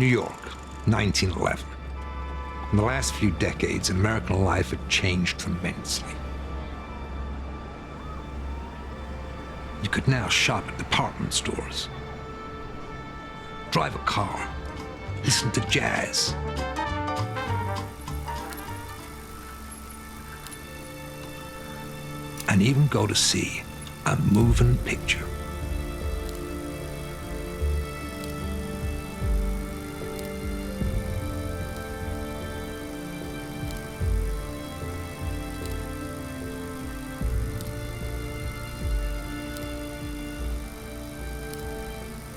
New York, 1911. In the last few decades, American life had changed tremendously. You could now shop at department stores, drive a car, listen to jazz, and even go to see a moving picture.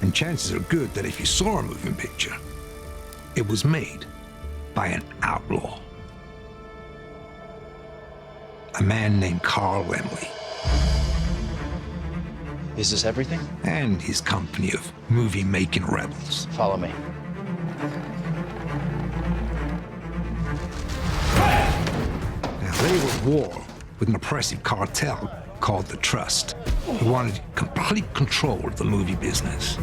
And chances are good that if you saw a moving picture, it was made by an outlaw. A man named Carl Laemmle. Is this everything? And his company of movie-making rebels. Follow me. Now, they were at war with an oppressive cartel called the Trust, who wanted complete control of the movie business.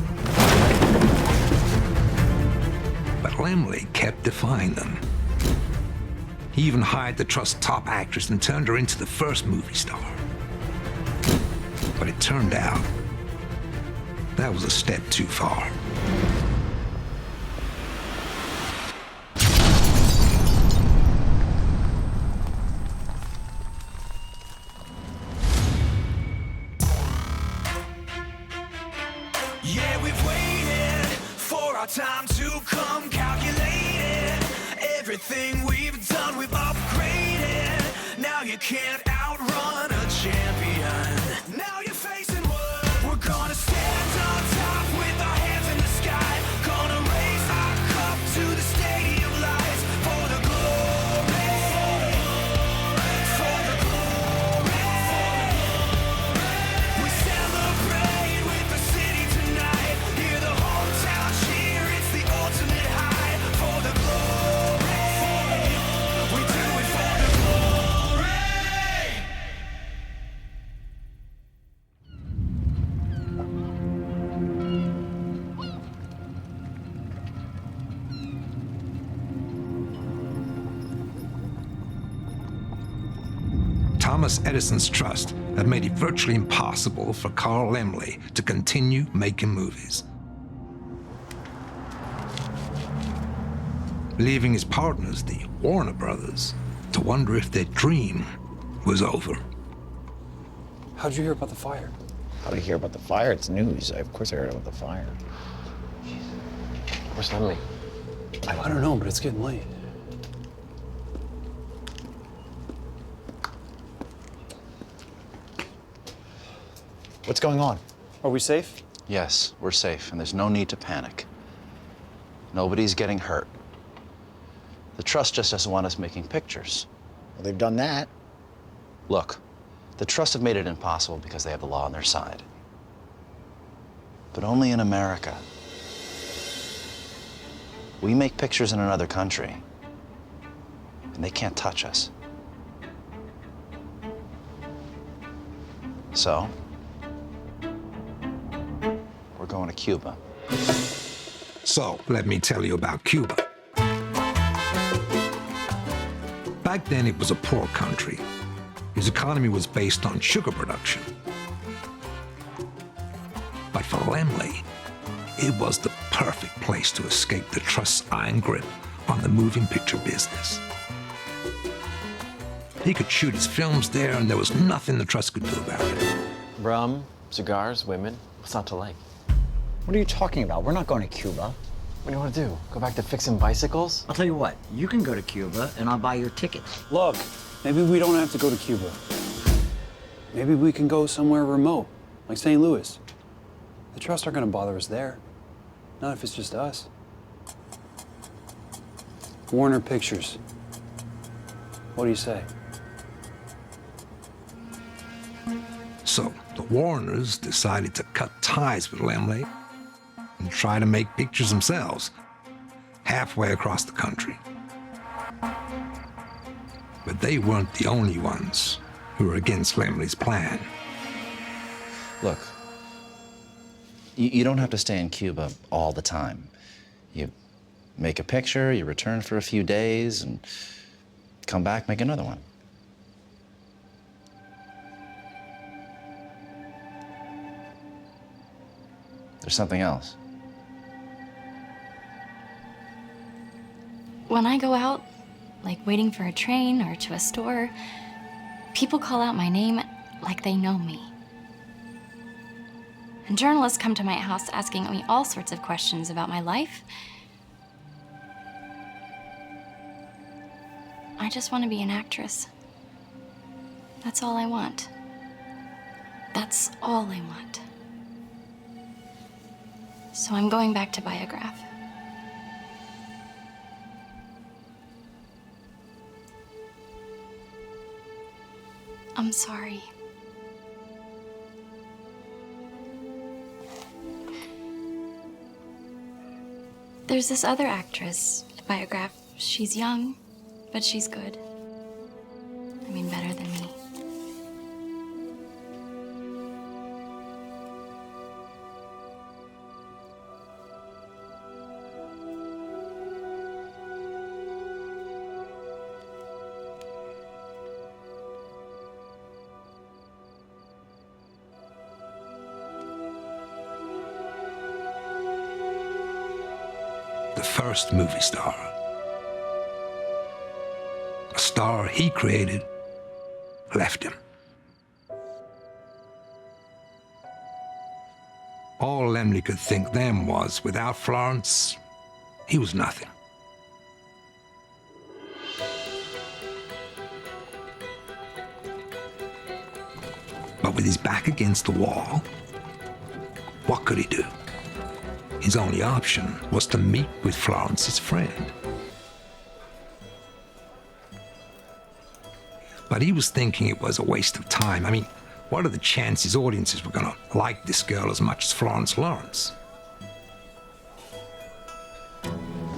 But Laemmle kept defying them. He even hired the Trust's top actress and turned her into the first movie star. But it turned out that was a step too far. Yeah, we've waited for our time to come, calculated everything we've done, we've upgraded. Now you can't outrun a champion. Now you're facing what? We're gonna stand on top with our hands in the sky. Gonna raise our cup to the stadium lights for the glory, for the glory. We celebrate with the city tonight. Hear the hometown cheer, it's the ultimate high for the glory. We do it for the glory. Thomas Edison's trust had made it virtually impossible for Carl Laemmle to continue making movies, leaving his partners, the Warner Brothers, to wonder if their dream was over. How'd you hear about the fire? How did you hear about the fire? It's news. Of course I heard about the fire. Where's Laemmle? I don't know, but it's getting late. What's going on? Are we safe? Yes, we're safe, and there's no need to panic. Nobody's getting hurt. The Trust just doesn't want us making pictures. Well, they've done that. Look, the Trust have made it impossible because they have the law on their side. But only in America. We make pictures in another country, and they can't touch us. So, we're going to Cuba. So, let me tell you about Cuba. Back then, it was a poor country. Its economy was based on sugar production. But for Laemmle, it was the perfect place to escape the Trust's iron grip on the moving picture business. He could shoot his films there, and there was nothing the Trust could do about it. Rum, cigars, women. What's not to like? What are you talking about? We're not going to Cuba. What do you want to do? Go back to fixing bicycles? I'll tell you what, you can go to Cuba and I'll buy your ticket. Look, maybe we don't have to go to Cuba. Maybe we can go somewhere remote, like St. Louis. The Trust aren't gonna bother us there. Not if it's just us. Warner Pictures. What do you say? So the Warners decided to cut ties with Laemmle and try to make pictures themselves, halfway across the country. But they weren't the only ones who were against Laemmle's plan. Look, you don't have to stay in Cuba all the time. make a picture, you return for a few days, and come back, make another one. There's something else. When I go out, like waiting for a train or to a store, people call out my name like they know me. And journalists come to my house asking me all sorts of questions about my life. I just want to be an actress. That's all I want. That's all I want. So I'm going back to Biograph. I'm sorry. There's this other actress, Biograph. She's young, but she's good. I mean, better than me. The first movie star. A star he created left him. All Laemmle could think then was, without Florence, he was nothing. But with his back against the wall, what could he do? His only option was to meet with Florence's friend. But he was thinking it was a waste of time. I mean, what are the chances audiences were gonna like this girl as much as Florence Lawrence?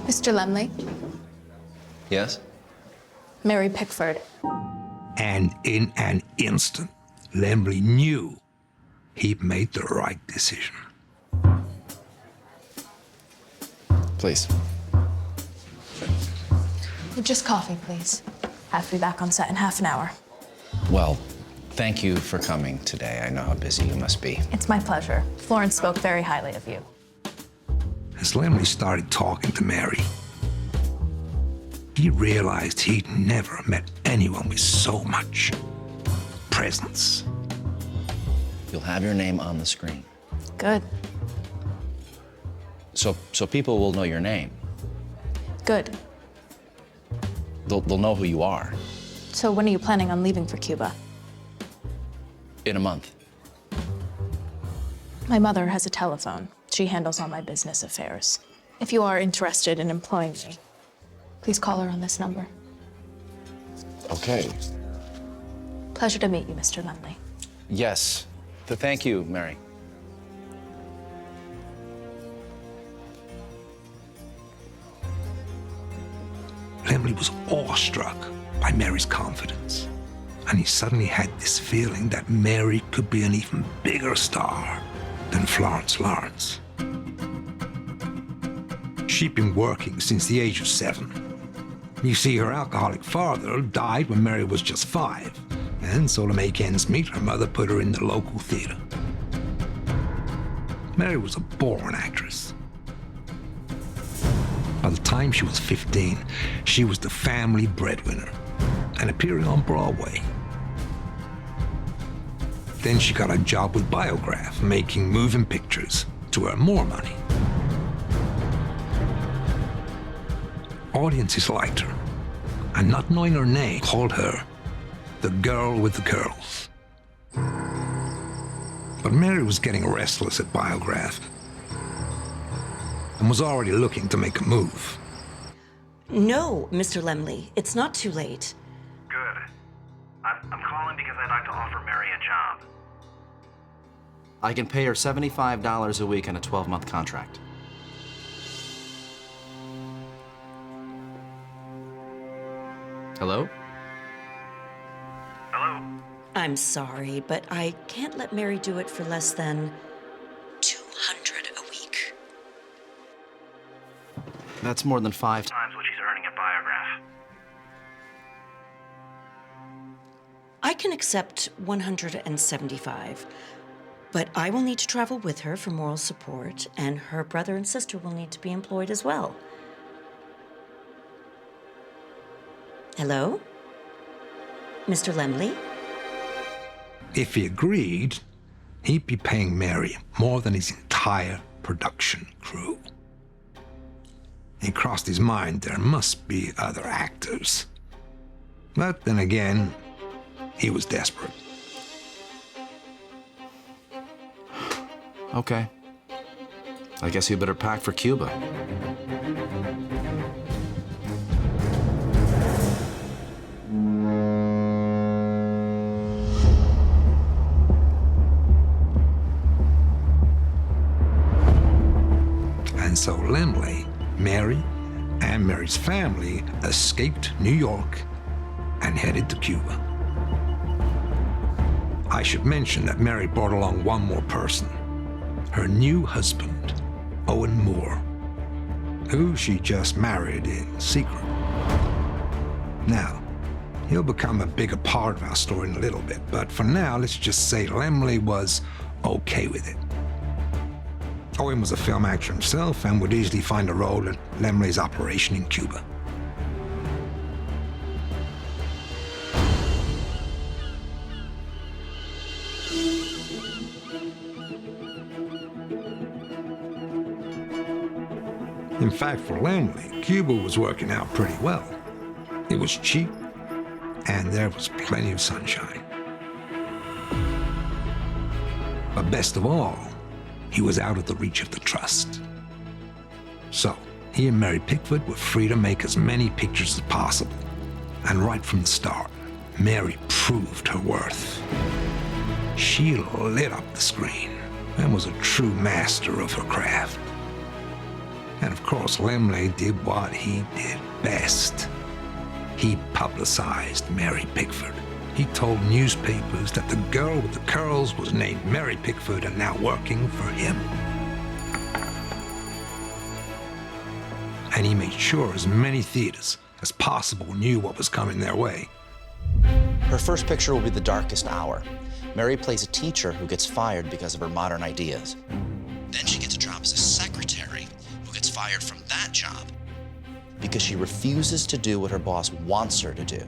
Mr. Laemmle, Yes? Mary Pickford. And in an instant, Laemmle knew he'd made the right decision. Please. Just coffee, please. Have to be back on set in half an hour. Well, thank you for coming today. I know how busy you must be. It's my pleasure. Florence spoke very highly of you. As Laemmle started talking to Mary, he realized he'd never met anyone with so much presence. You'll have your name on the screen. Good. So people will know your name. Good. They'll know who you are So when are you planning on leaving for Cuba? in a month. My mother has a telephone. She handles all my business affairs. If you are interested in employing me, please call her on this number. Okay. Pleasure to meet you, Mr. Laemmle. Yes. Thank you, Mary. Laemmle was awestruck by Mary's confidence, and he suddenly had this feeling that Mary could be an even bigger star than Florence Lawrence. She'd been working since the age of 7. You see, her alcoholic father died when Mary was just 5, and so to make ends meet, her mother put her in the local theater. Mary was a born actress. By the time she was 15, she was the family breadwinner and appearing on Broadway. Then she got a job with Biograph, making moving pictures to earn more money. Audiences liked her, and not knowing her name, called her the girl with the curls. But Mary was getting restless at Biograph and was already looking to make a move. No, Mr. Laemmle, it's not too late. Good. I'm calling because I'd like to offer Mary a job. I can pay her $75 a week on a 12-month contract. Hello? Hello? I'm sorry, but I can't let Mary do it for less than $200 a week. That's more than 5 times what she's earning at Biograph. I can accept 175, but I will need to travel with her for moral support, and her brother and sister will need to be employed as well. Hello? Mr. Laemmle? If he agreed, he'd be paying Mary more than his entire production crew. It crossed his mind there must be other actors. But then again, he was desperate. Okay. I guess you better pack for Cuba. And so Laemmle, Mary, and Mary's family escaped New York and headed to Cuba. I should mention that Mary brought along one more person, her new husband, Owen Moore, who she just married in secret. Now, he'll become a bigger part of our story in a little bit, but for now, let's just say Laemmle was okay with it. Owen was a film actor himself and would easily find a role in Laemmle's operation in Cuba. In fact, for Laemmle, Cuba was working out pretty well. It was cheap, and there was plenty of sunshine. But best of all, he was out of the reach of the trust. So, he and Mary Pickford were free to make as many pictures as possible. And right from the start, Mary proved her worth. She lit up the screen and was a true master of her craft. And of course, Laemmle did what he did best. He publicized Mary Pickford. He told newspapers that the girl with the curls was named Mary Pickford and now working for him. And he made sure as many theaters as possible knew what was coming their way. Her first picture will be The Darkest Hour. Mary plays a teacher who gets fired because of her modern ideas. Then she gets a job as a secretary who gets fired from that job because she refuses to do what her boss wants her to do.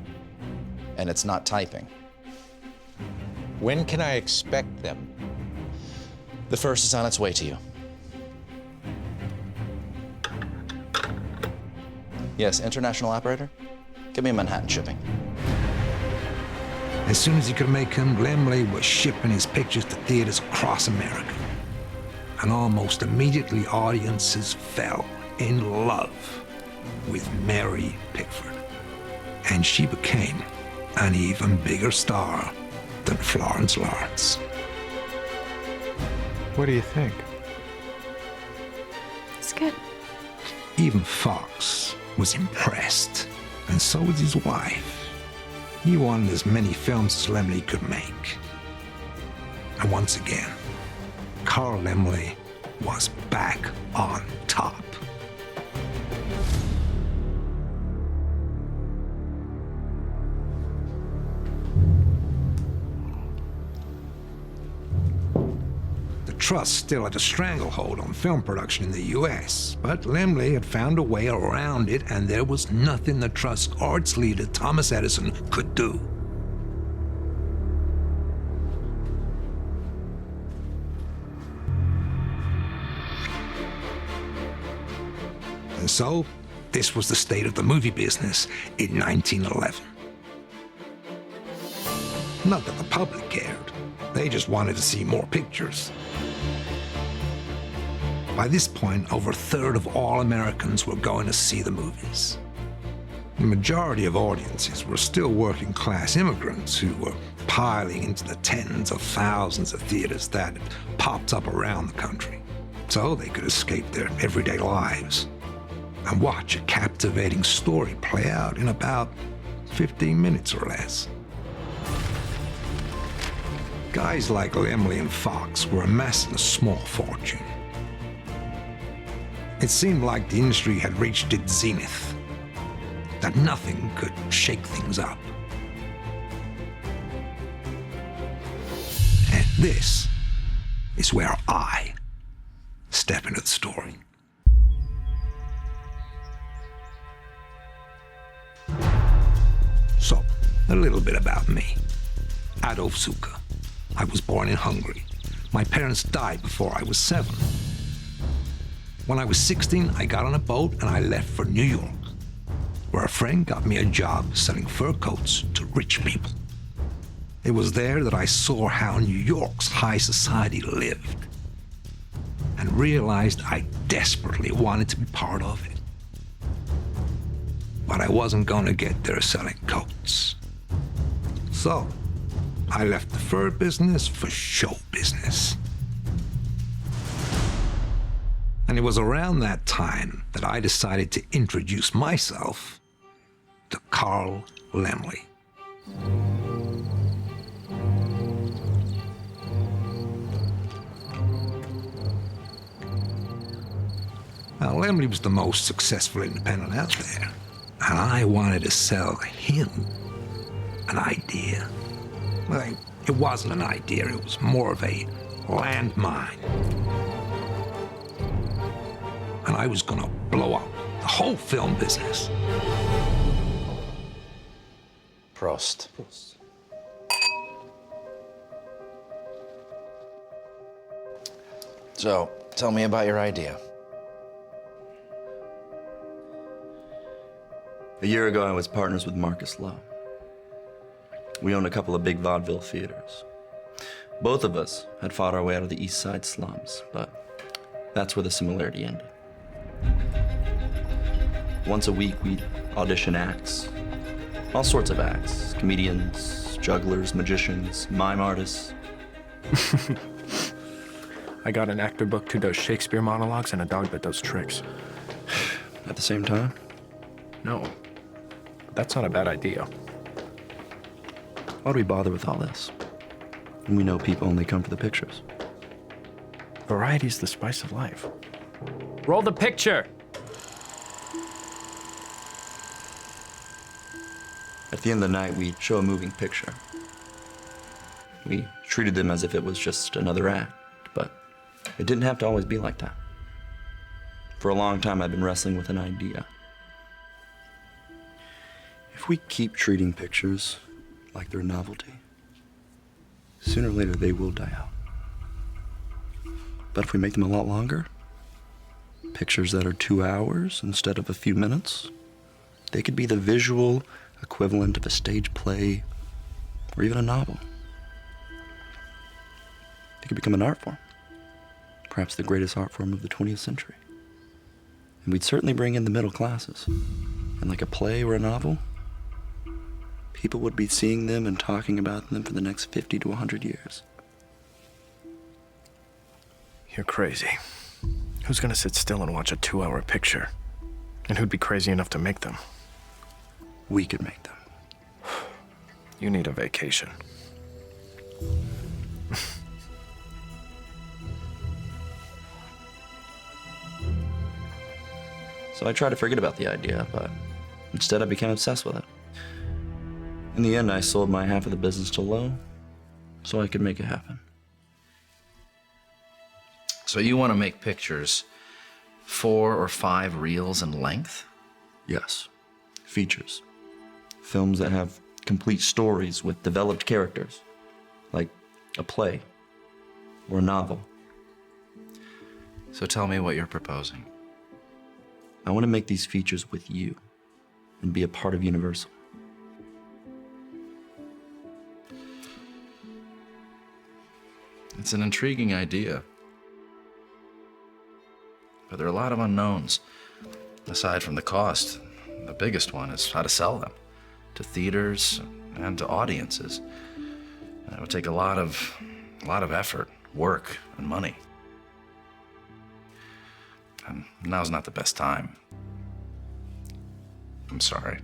And it's not typing. When can I expect them? The first is on its way to you. Yes, international operator? Give me a Manhattan shipping. As soon as he could make them, Laemmle was shipping his pictures to theaters across America. And almost immediately, audiences fell in love with Mary Pickford. And she became an even bigger star than Florence Lawrence. What do you think? It's good. Even Fox was impressed, and so was his wife. He wanted as many films as Laemmle could make. And once again, Carl Laemmle was back on top. The Trust still had a stranglehold on film production in the US, but Laemmle had found a way around it, and there was nothing the Trust's arts leader, Thomas Edison, could do. And so, this was the state of the movie business in 1911. Not that the public cared. They just wanted to see more pictures. By this point, over a third of all Americans were going to see the movies. The majority of audiences were still working-class immigrants who were piling into the tens of thousands of theaters that had popped up around the country, so they could escape their everyday lives and watch a captivating story play out in about 15 minutes or less. Guys like Laemmle and Fox were amassing a small fortune. It seemed like the industry had reached its zenith, that nothing could shake things up. And this is where I step into the story. So, a little bit about me. Adolph Zukor. I was born in Hungary. My parents died before I was 7. When I was 16, I got on a boat and I left for New York, where a friend got me a job selling fur coats to rich people. It was there that I saw how New York's high society lived and realized I desperately wanted to be part of it. But I wasn't going to get there selling coats. So, I left the fur business for show business. And it was around that time that I decided to introduce myself to Carl Laemmle. Now, Laemmle was the most successful independent out there, and I wanted to sell him an idea. Well, it wasn't an idea, it was more of a landmine. And I was gonna blow up the whole film business. Prost. So, tell me about your idea. A year ago, I was partners with Marcus Lowe. We owned a couple of big vaudeville theaters. Both of us had fought our way out of the East Side slums, but that's where the similarity ended. Once a week, we'd audition acts. All sorts of acts. Comedians, jugglers, magicians, mime artists. I got an actor book who does Shakespeare monologues and a dog that does tricks. At the same time? No, that's not a bad idea. Why do we bother with all this? When we know people only come for the pictures. Variety's the spice of life. Roll the picture! At the end of the night, we'd show a moving picture. We treated them as if it was just another act, but it didn't have to always be like that. For a long time, I've been wrestling with an idea. If we keep treating pictures like they're a novelty, sooner or later they will die out. But if we make them a lot longer, pictures that are 2 hours instead of a few minutes, they could be the visual equivalent of a stage play or even a novel. They could become an art form, perhaps the greatest art form of the 20th century. And we'd certainly bring in the middle classes. And like a play or a novel, people would be seeing them and talking about them for the next 50 to 100 years. You're crazy. Who's gonna sit still and watch a 2-hour picture? And who'd be crazy enough to make them? We could make them. You need a vacation. So I tried to forget about the idea, but instead I became obsessed with it. In the end, I sold my half of the business to Lowe so I could make it happen. So you want to make pictures 4 or 5 reels in length? Yes. Features. Films that have complete stories with developed characters, like a play or a novel. So tell me what you're proposing. I want to make these features with you and be a part of Universal. It's an intriguing idea. But there are a lot of unknowns. Aside from the cost, the biggest one is how to sell them to theaters and to audiences. And it would take a lot of effort, work, and money. And now's not the best time. I'm sorry.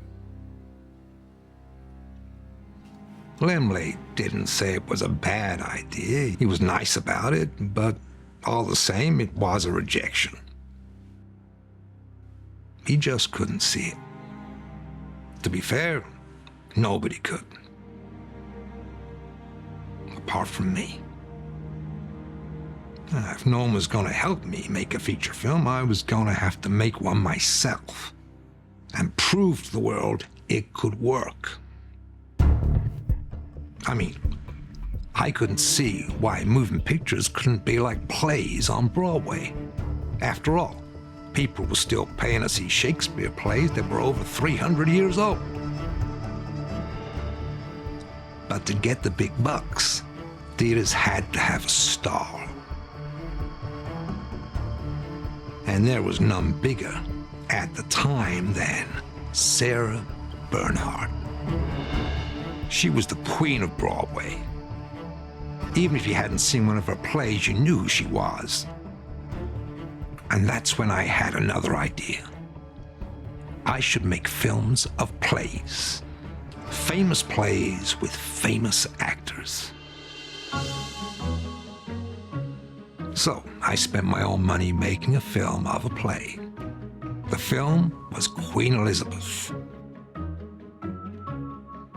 Laemmle didn't say it was a bad idea. He was nice about it, but all the same, it was a rejection. He just couldn't see it. To be fair, nobody could. Apart from me. If no one was going to help me make a feature film, I was going to have to make one myself and prove to the world it could work. I mean, I couldn't see why moving pictures couldn't be like plays on Broadway. After all, people were still paying to see Shakespeare plays that were over 300 years old. But to get the big bucks, theaters had to have a star. And there was none bigger at the time than Sarah Bernhardt. She was the queen of Broadway. Even if you hadn't seen one of her plays, you knew who she was. And that's when I had another idea. I should make films of plays. Famous plays with famous actors. So I spent my own money making a film of a play. The film was Queen Elizabeth,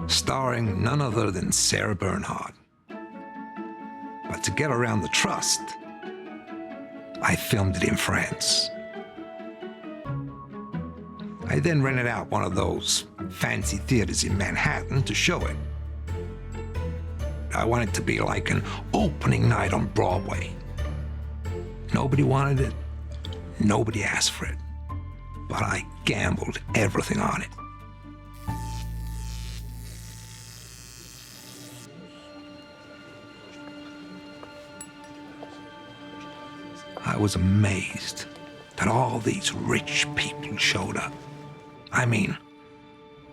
starring none other than Sarah Bernhardt. But to get around the trust, I filmed it in France. I then rented out one of those fancy theaters in Manhattan to show it. I wanted it to be like an opening night on Broadway. Nobody wanted it, nobody asked for it, but I gambled everything on it. I was amazed that all these rich people showed up. I mean,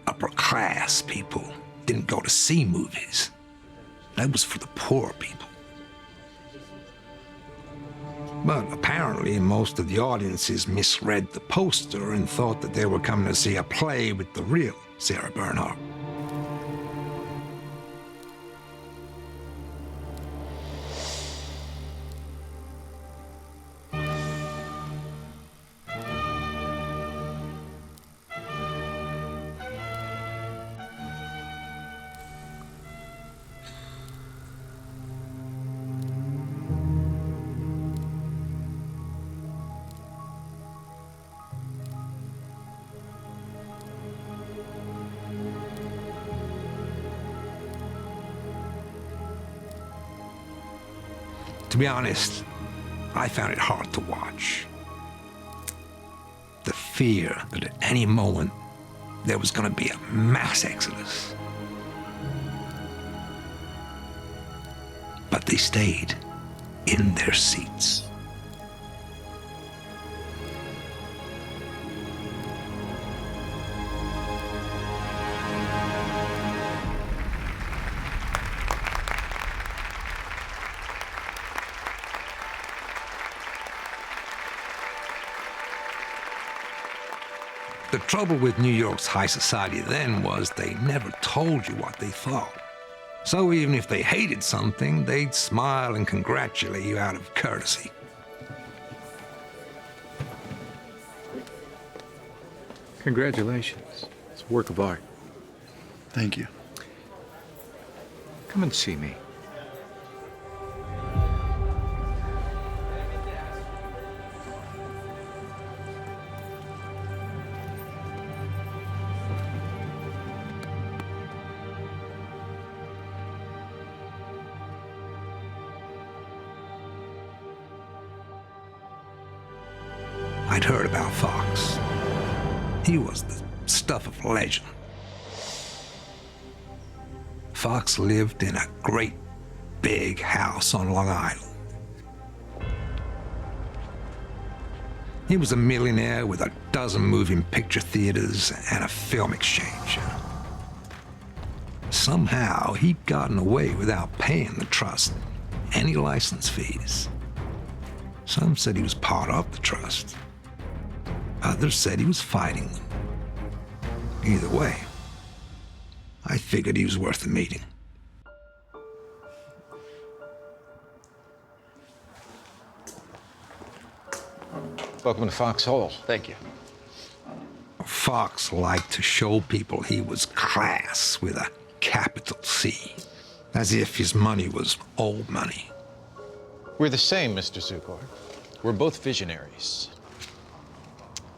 upper class people didn't go to see movies. That was for the poor people. But apparently most of the audiences misread the poster and thought that they were coming to see a play with the real Sarah Bernhardt. To be honest, I found it hard to watch. The fear that at any moment there was going to be a mass exodus. But they stayed in their seats. The trouble with New York's high society then was they never told you what they thought. So even if they hated something, they'd smile and congratulate you out of courtesy. Congratulations. It's a work of art. Thank you. Come and see me. I'd heard about Fox. He was the stuff of legend. Fox lived in a great big house on Long Island. He was a millionaire with a dozen moving picture theaters and a film exchange. Somehow he'd gotten away without paying the trust any license fees. Some said he was part of the trust. Others said he was fighting them. Either way, I figured he was worth the meeting. Welcome to Fox Hall. Thank you. Fox liked to show people he was class with a capital C, as if his money was old money. We're the same, Mr. Zukor. We're both visionaries.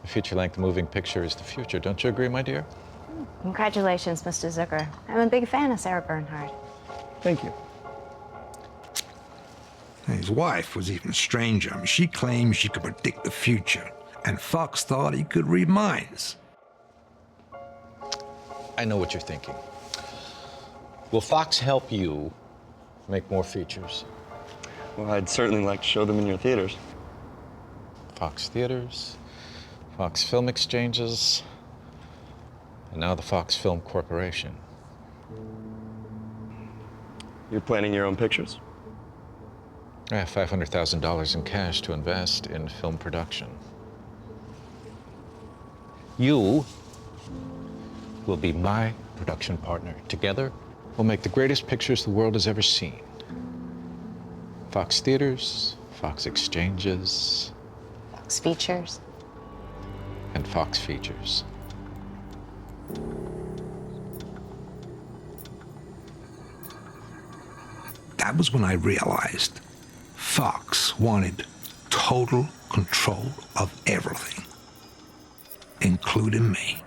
A feature-length moving picture is the future. Don't you agree, my dear? Congratulations, Mr. Zukor. I'm a big fan of Sarah Bernhardt. Thank you. His wife was even stranger. I mean, she claimed she could predict the future, and Fox thought he could read minds. I know what you're thinking. Will Fox help you make more features? Well, I'd certainly like to show them in your theaters. Fox Theaters, Fox Film Exchanges, and now the Fox Film Corporation. You're planning your own pictures? I have $500,000 in cash to invest in film production. You will be my production partner. Together, we'll make the greatest pictures the world has ever seen. Fox Theaters, Fox Exchanges, Fox Features. and Fox Features. That was when I realized Fox wanted total control of everything, including me.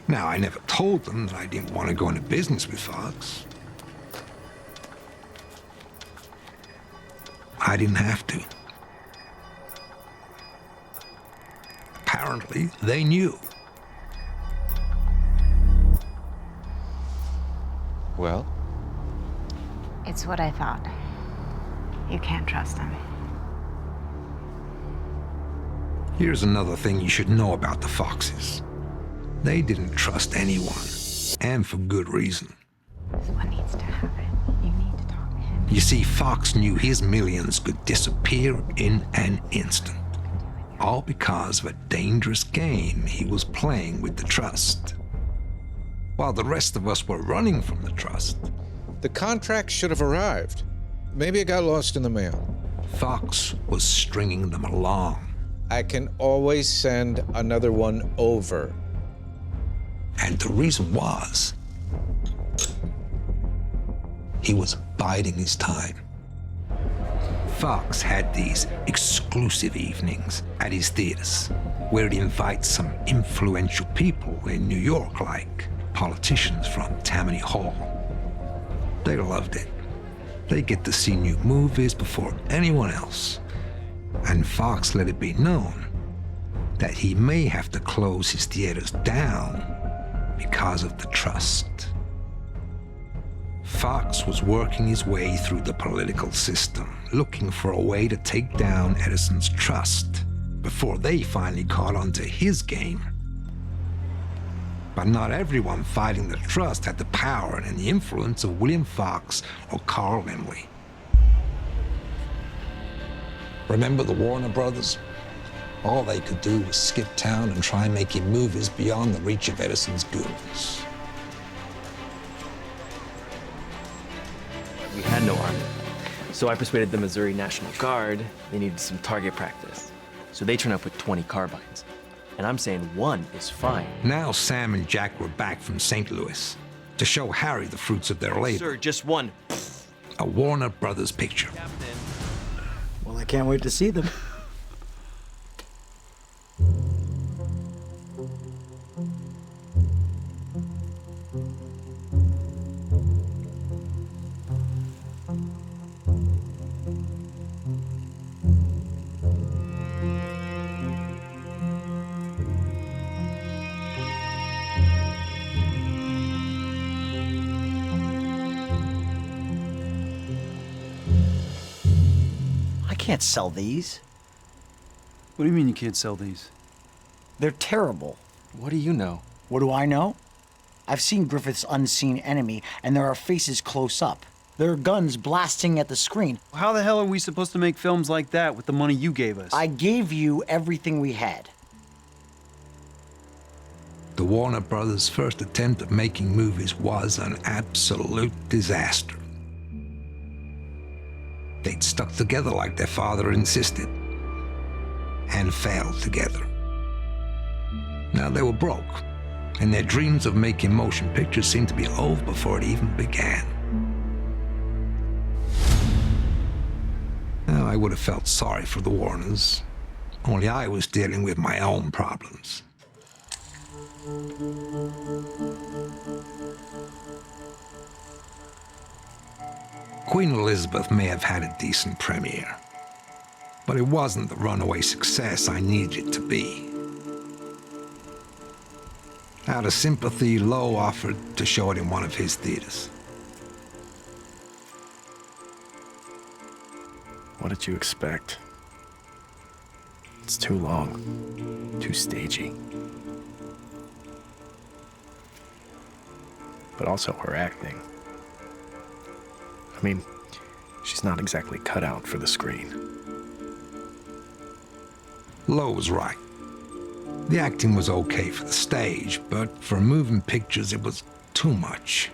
Now, I never told them that I didn't want to go into business with Fox. I didn't have to. Apparently, they knew. Well? It's what I thought. You can't trust them. Here's another thing you should know about the Foxes. They didn't trust anyone, and for good reason. This is what needs to happen. You need to talk to him. You see, Fox knew his millions could disappear in an instant, all because of a dangerous game he was playing with the trust. While the rest of us were running from the trust, The contract should have arrived. Maybe it got lost in the mail. Fox was stringing them along. I can always send another one over. And the reason was, he was biding his time. Fox had these exclusive evenings at his theaters, where he'd invite some influential people in New York, like politicians from Tammany Hall. They loved it. They get to see new movies before anyone else. And Fox let it be known that he may have to close his theaters down because of the trust. Fox was working his way through the political system, looking for a way to take down Edison's trust before they finally caught on to his game. But not everyone fighting the trust had the power and the influence of William Fox or Carl Laemmle. Remember the Warner Brothers? All they could do was skip town and try making movies beyond the reach of Edison's goons. We had no army. So I persuaded the Missouri National Guard they needed some target practice. So they turned up with 20 carbines. And I'm saying one is fine. Now Sam and Jack were back from St. Louis to show Harry the fruits of their labor. Sir, just one. A Warner Brothers picture. Well, I can't wait to see them. I can't sell these. What do you mean you can't sell these? They're terrible. What do you know? What do I know? I've seen Griffith's Unseen Enemy, and there are faces close up. There are guns blasting at the screen. How the hell are we supposed to make films like that with the money you gave us? I gave you everything we had. The Warner Brothers' first attempt at making movies was an absolute disaster. They'd stuck together like their father insisted, and failed together. Now they were broke, and their dreams of making motion pictures seemed to be over before it even began. Now, I would have felt sorry for the Warners, only I was dealing with my own problems. Queen Elizabeth may have had a decent premiere, but it wasn't the runaway success I needed it to be. Out of sympathy, Lowe offered to show it in one of his theaters. What did you expect? It's too long, too stagey. But also her acting. I mean, she's not exactly cut out for the screen. Lowe was right. The acting was okay for the stage, but for moving pictures, it was too much.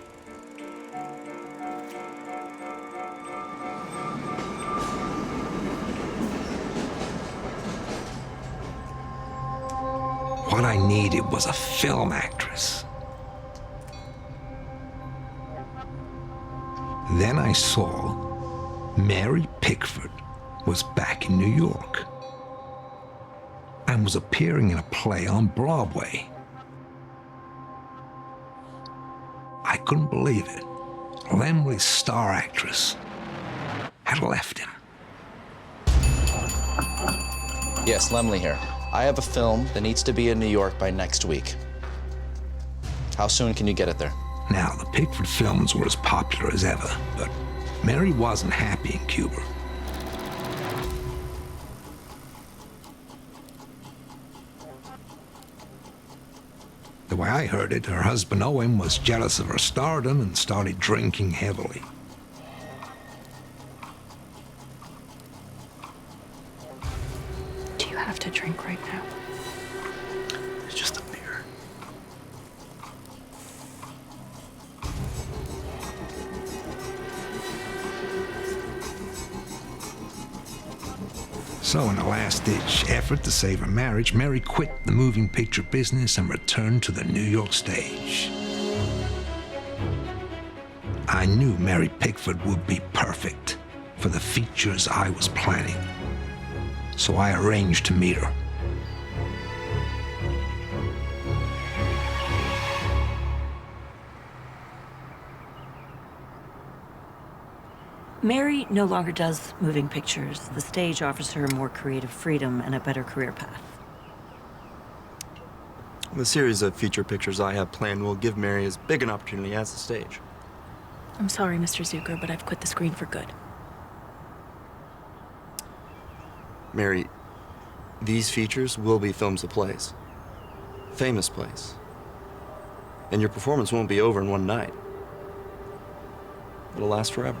What I needed was a film actress. Then I saw Mary Pickford was back in New York and was appearing in a play on Broadway. I couldn't believe it. Laemmle's star actress had left him. Yes, Laemmle here. I have a film that needs to be in New York by next week. How soon can you get it there? Now, the Pickford films were as popular as ever, but Mary wasn't happy in Cuba. The way I heard it, her husband Owen was jealous of her stardom and started drinking heavily. Do you have to drink right now? It's just a beer. So in a last-ditch effort to save her marriage, Mary quit the moving picture business and returned to the New York stage. I knew Mary Pickford would be perfect for the features I was planning, so I arranged to meet her. Mary no longer does moving pictures. The stage offers her more creative freedom and a better career path. The series of feature pictures I have planned will give Mary as big an opportunity as the stage. I'm sorry, Mr. Zukor, but I've quit the screen for good. Mary, these features will be films of plays. Famous plays. And your performance won't be over in one night. It'll last forever.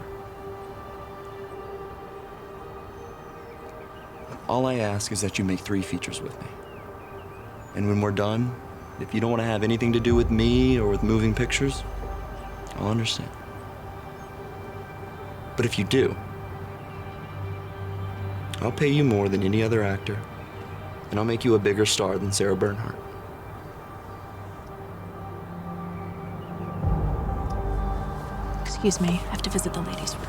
All I ask is that you make 3 features with me. And when we're done, if you don't want to have anything to do with me or with moving pictures, I'll understand. But if you do, I'll pay you more than any other actor, and I'll make you a bigger star than Sarah Bernhardt. Excuse me, I have to visit the ladies' room.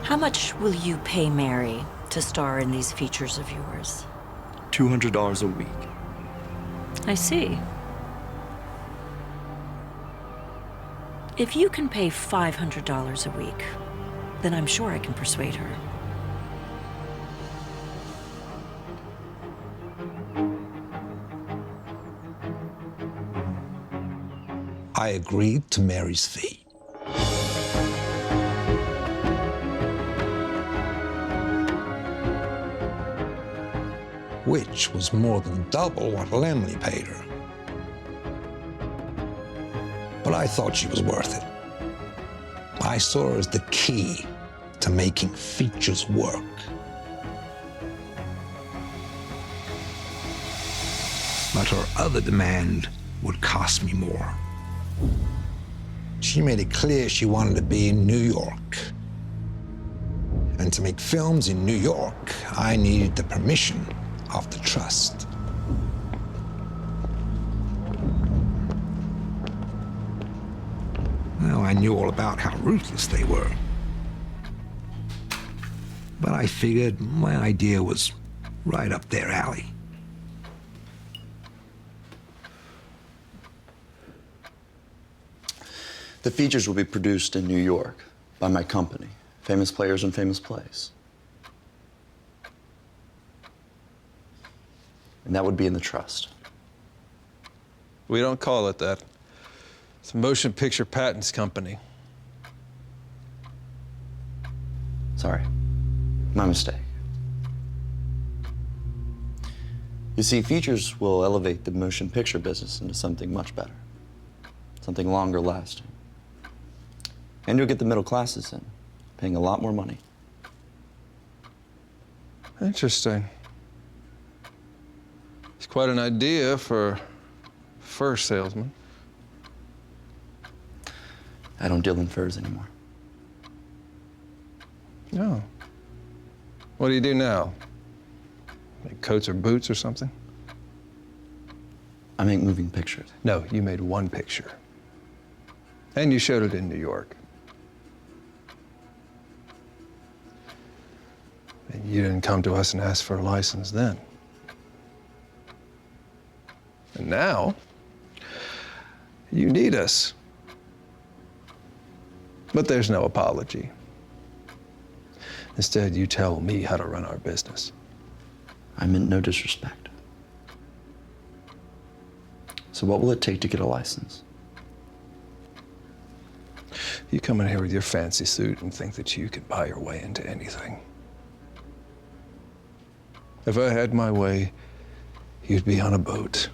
How much will you pay Mary to star in these features of yours? $200 a week. I see. If you can pay $500 a week, then I'm sure I can persuade her. I agreed to Mary's fee. Which was more than double what Laemmle paid her. But I thought she was worth it. I saw her as the key to making features work. But her other demand would cost me more. She made it clear she wanted to be in New York. And to make films in New York, I needed the permission of the Trust. Well, I knew all about how ruthless they were. But I figured my idea was right up their alley. The features will be produced in New York by my company, Famous Players and Famous Plays. And that would be in the Trust. We don't call it that. It's a motion picture patents company. Sorry, my mistake. You see, features will elevate the motion picture business into something much better, something longer lasting. And you'll get the middle classes in, paying a lot more money. Interesting. It's quite an idea for a fur salesman. I don't deal in furs anymore. No. What do you do now? Make coats or boots or something? I make moving pictures. No, you made one picture. And you showed it in New York. And you didn't come to us and ask for a license then. And now, you need us. But there's no apology. Instead, you tell me how to run our business. I meant no disrespect. So what will it take to get a license? You come in here with your fancy suit and think that you can buy your way into anything. If I had my way, you'd be on a boat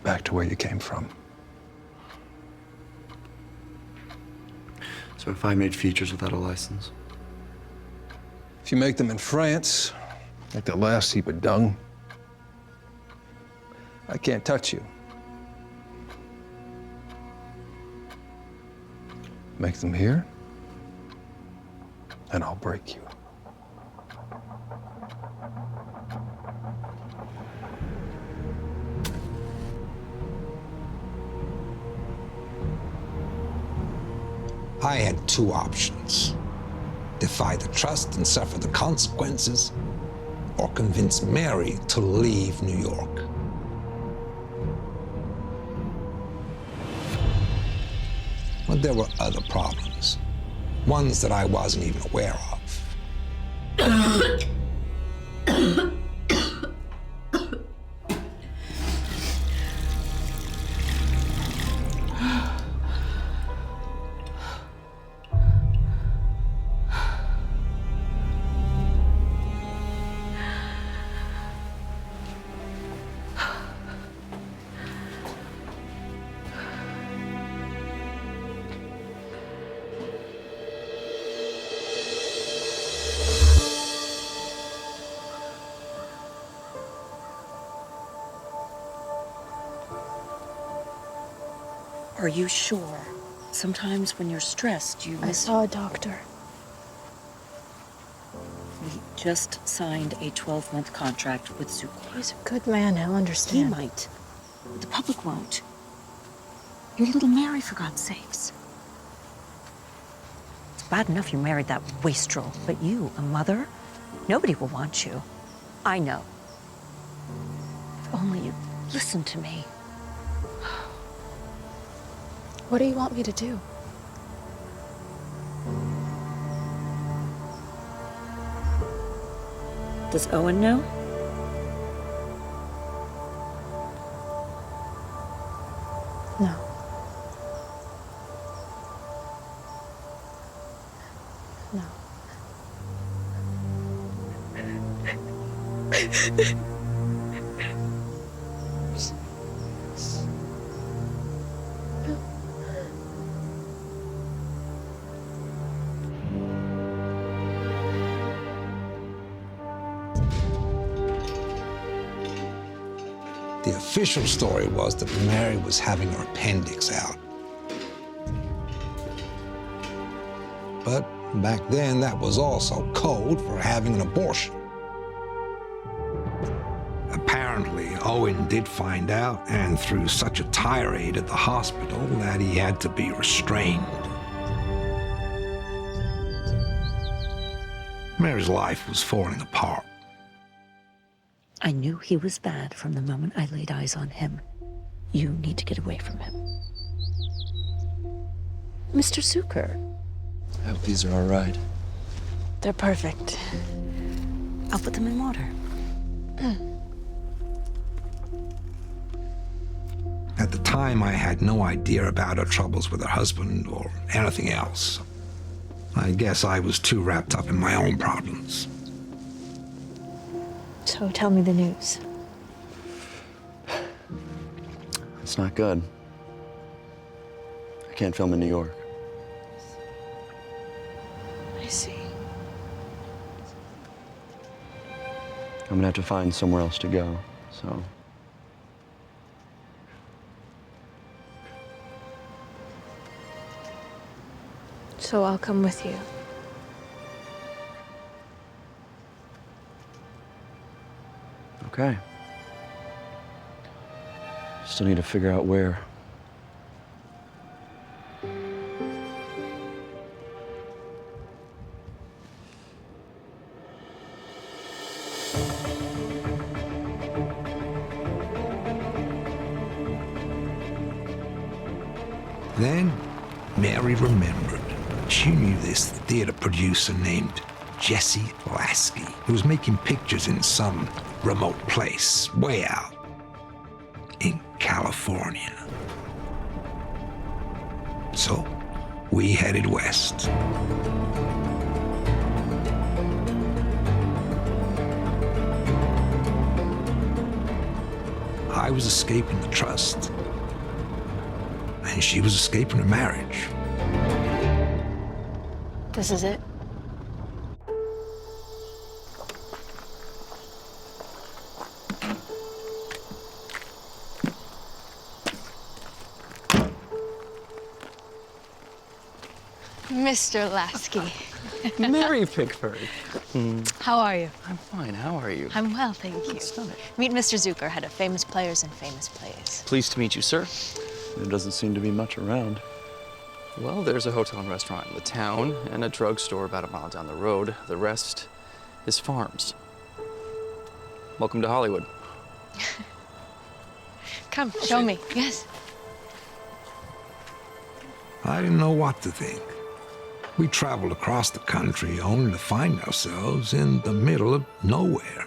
back to where you came from. So if I made features without a license? If you make them in France, like the last heap of dung, I can't touch you. Make them here, and I'll break you. I had two options: defy the Trust and suffer the consequences, or convince Mary to leave New York. But there were other problems, ones that I wasn't even aware of. Are you sure? Sometimes when you're stressed, you I saw a doctor. We just signed a 12-month contract with Zukor. He's a good man, he'll He understand. might. The public won't. Your little Mary, for God's sakes. It's bad enough you married that wastrel, but you, a mother, nobody will want you. I know. If only you'd listen to me. What do you want me to do? Does Owen know? No. No. The official story was that Mary was having her appendix out. But back then, that was also code for having an abortion. Apparently, Owen did find out and threw such a tirade at the hospital that he had to be restrained. Mary's life was falling apart. I knew he was bad from the moment I laid eyes on him. You need to get away from him. Mr. Zukor. I hope these are all right. They're perfect. I'll put them in water. At the time, I had no idea about her troubles with her husband or anything else. I guess I was too wrapped up in my own problems. So tell me the news. It's not good. I can't film in New York. I see. I'm gonna have to find somewhere else to go, so. So I'll come with you. Okay. Still need to figure out where. Then, Mary remembered. She knew this theater producer named Jesse Lasky, who was making pictures in some remote place, way out in California. So, we headed west. I was escaping the trust, and she was escaping her marriage. This is it? Mr. Lasky. Mary Pickford. How are you? I'm fine. How are you? I'm well, thank you. Stunning. Meet Mr. Zukor, head of famous players and famous plays. Pleased to meet you, sir. There doesn't seem to be much around. Well, there's a hotel and restaurant in the town and a drugstore about a mile down the road. The rest is farms. Welcome to Hollywood. Come, show me. Yes. I didn't know what to think. We traveled across the country only to find ourselves in the middle of nowhere.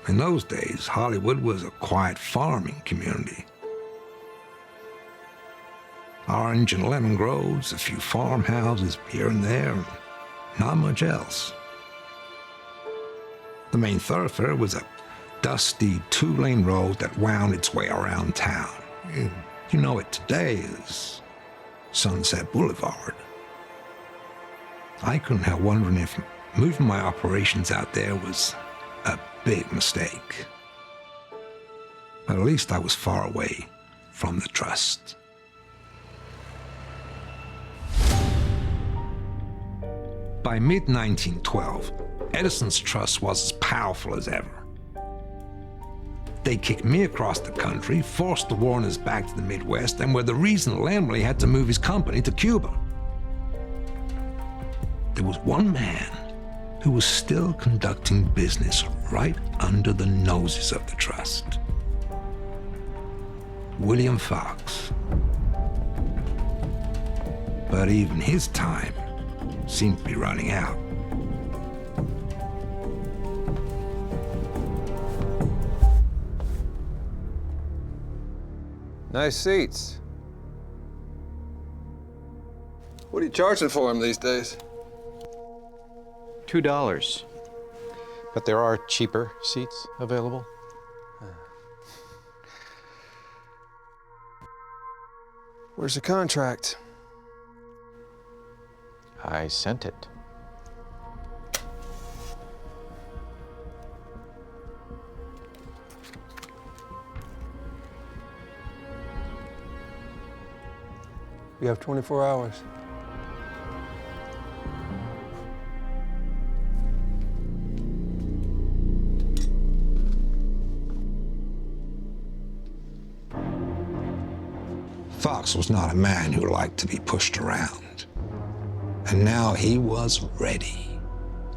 In those days, Hollywood was a quiet farming community. Orange and lemon groves, a few farmhouses here and there, and not much else. The main thoroughfare was a dusty two-lane road that wound its way around town. You know it today as Sunset Boulevard. I couldn't help wondering if moving my operations out there was a big mistake. But at least I was far away from the trust. By mid-1912, Edison's trust was as powerful as ever. They kicked me across the country, forced the Warners back to the Midwest, and were the reason Laemmle had to move his company to Cuba. There was one man who was still conducting business right under the noses of the trust. William Fox. But even his time seemed to be running out. Nice seats. What are you charging for them these days? $2. But there are cheaper seats available. Where's the contract? I sent it. You have 24 hours. Fox was not a man who liked to be pushed around. And now he was ready,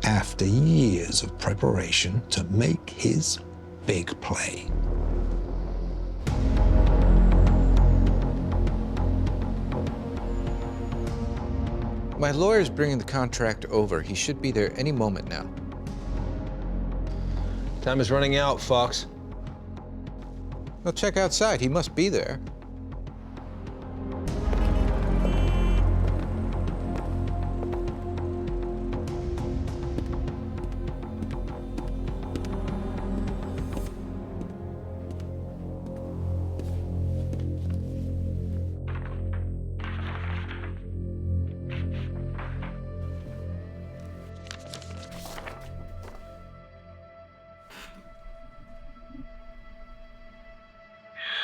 after years of preparation, to make his big play. My lawyer's bringing the contract over. He should be there any moment now. Time is running out, Fox. Well, check outside. He must be there.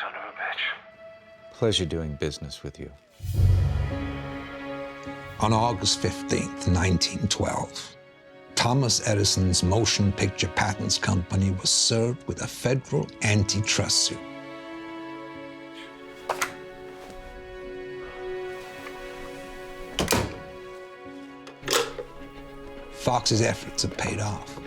Son of a bitch. Pleasure doing business with you. On August 15th, 1912, Thomas Edison's Motion Picture Patents Company was served with a federal antitrust suit. Fox's efforts had paid off.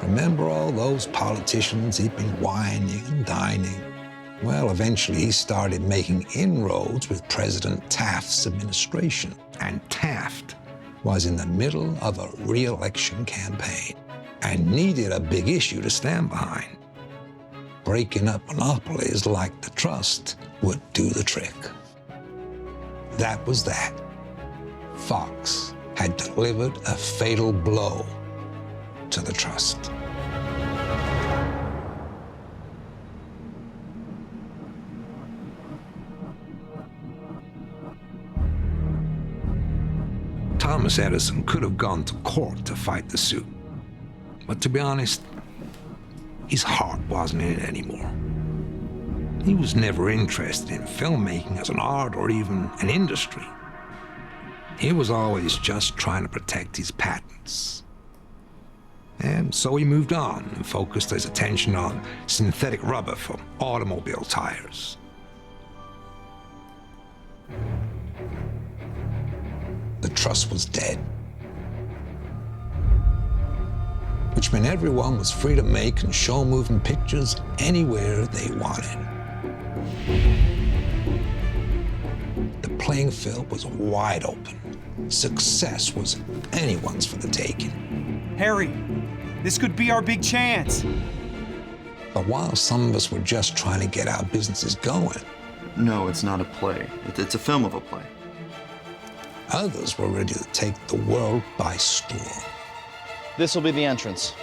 Remember all those politicians he'd been whining and dining? Well, eventually he started making inroads with President Taft's administration. And Taft was in the middle of a re-election campaign and needed a big issue to stand behind. Breaking up monopolies like the trust would do the trick. That was that. Fox had delivered a fatal blow to the trust. Thomas Edison could have gone to court to fight the suit. But to be honest, his heart wasn't in it anymore. He was never interested in filmmaking as an art or even an industry. He was always just trying to protect his patents. And so he moved on and focused his attention on synthetic rubber for automobile tires. The trust was dead, which meant everyone was free to make and show moving pictures anywhere they wanted. The playing field was wide open. Success was anyone's for the taking. Harry, this could be our big chance. But while some of us were just trying to get our businesses going, No, it's not a play. It's a film of a play. others were ready to take the world by storm. This will be the entrance.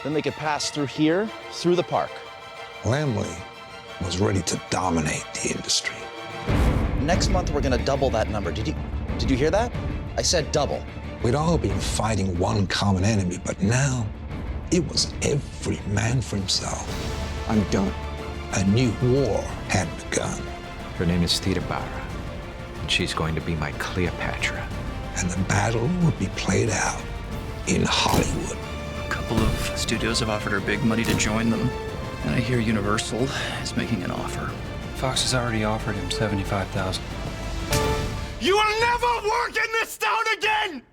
Then they could pass through here, through the park. Laemmle was ready to dominate the industry. Next month, we're gonna double that number. Did you hear that? I said double. We'd all been fighting one common enemy, but now it was every man for himself. I'm done. A new war had begun. Her name is Theda Bara, and she's going to be my Cleopatra. And the battle would be played out in Hollywood. A couple of studios have offered her big money to join them. And I hear Universal is making an offer. Fox has already offered him $75,000. You will never work in this town again!